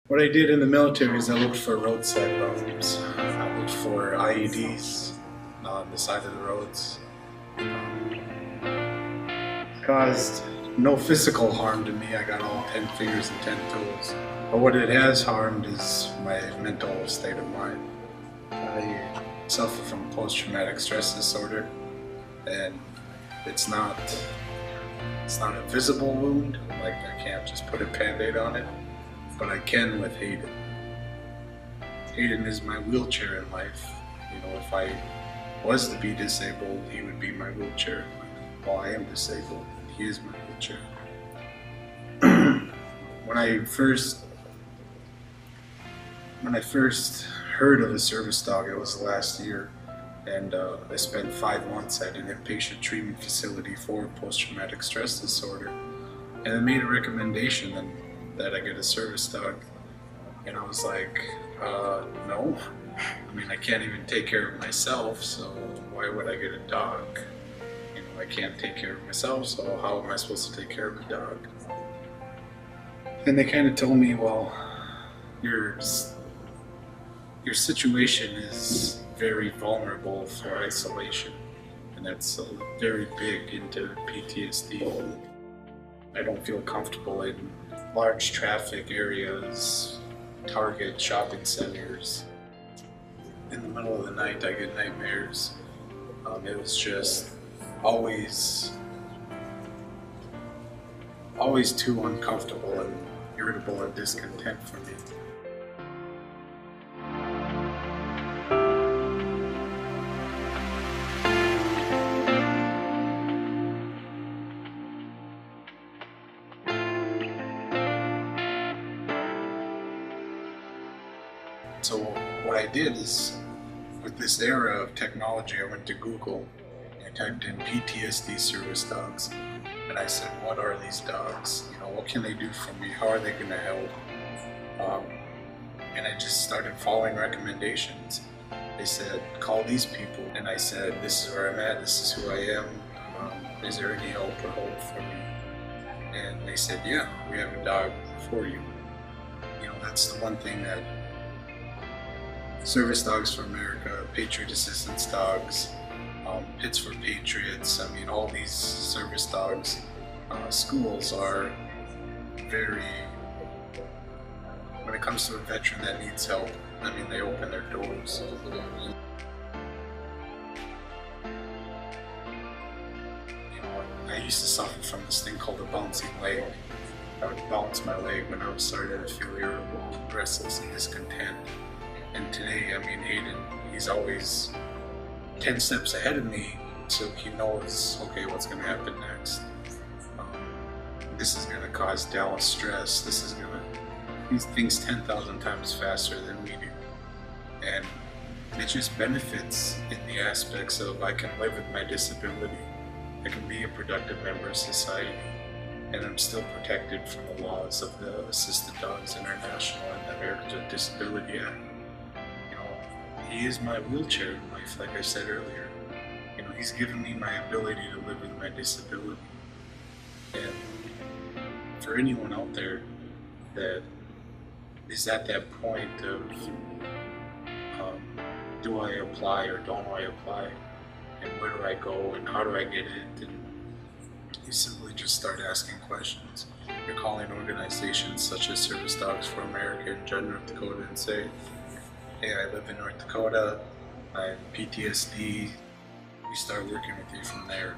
What I did in the military is I looked for roadside bombs. I looked for IEDs on the side of the roads. Caused no physical harm to me. I got all 10 fingers and 10 toes. But what it has harmed is my mental state of mind. I suffer from post-traumatic stress disorder, and it's not a visible wound. Like, I can't just put a band-aid on it, but I can with Hayden. Hayden is my wheelchair in life. You know, if I was to be disabled, he would be my wheelchair in life. While I am disabled, he is my wheelchair. When I first heard of a service dog, it was last year, and I spent 5 months at an inpatient treatment facility for post-traumatic stress disorder, and I made a recommendation that I get a service dog, and I was like, no. I mean, I can't even take care of myself, so why would I get a dog? You know, I can't take care of myself, so how am I supposed to take care of a dog? And they kind of told me, well, your situation is very vulnerable for isolation, and that's very big into PTSD. I don't feel comfortable in large traffic areas, Target, shopping centers. In the middle of the night, I get nightmares. It was just always too uncomfortable and irritable and discontent for me. So what I did is, with this era of technology, I went to Google, I typed in PTSD service dogs, and I said, what are these dogs? You know, what can they do for me? How are they going to help? And I just started following recommendations. They said, call these people. And I said, this is where I'm at, this is who I am. Is there any help or hope for me? And they said, yeah, we have a dog for you. You know, that's the one thing that Service Dogs for America, Patriot Assistance Dogs, Pits for Patriots, I mean, all these service dogs schools are very, when it comes to a veteran that needs help, I mean, they open their doors. You know, I used to suffer from this thing called a bouncing leg. I would bounce my leg when I was starting to feel irritable, restless, and discontent. And today, I mean, Hayden, he's always 10 steps ahead of me, so he knows, okay, what's going to happen next. This is going to cause Dallas stress. This is going to, he thinks 10,000 times faster than we do. And it just benefits in the aspects of I can live with my disability. I can be a productive member of society. And I'm still protected from the laws of the Assisted Dogs International and the Americans with Disability Act. He is my wheelchair in life, like I said earlier. You know, he's given me my ability to live with my disability. And for anyone out there that is at that point of, do I apply or don't I apply? And where do I go and how do I get it? And you simply just start asking questions. You're calling organizations such as Service Dogs for America in North Dakota and say, hey, I live in North Dakota, I have PTSD, we start working with you from there.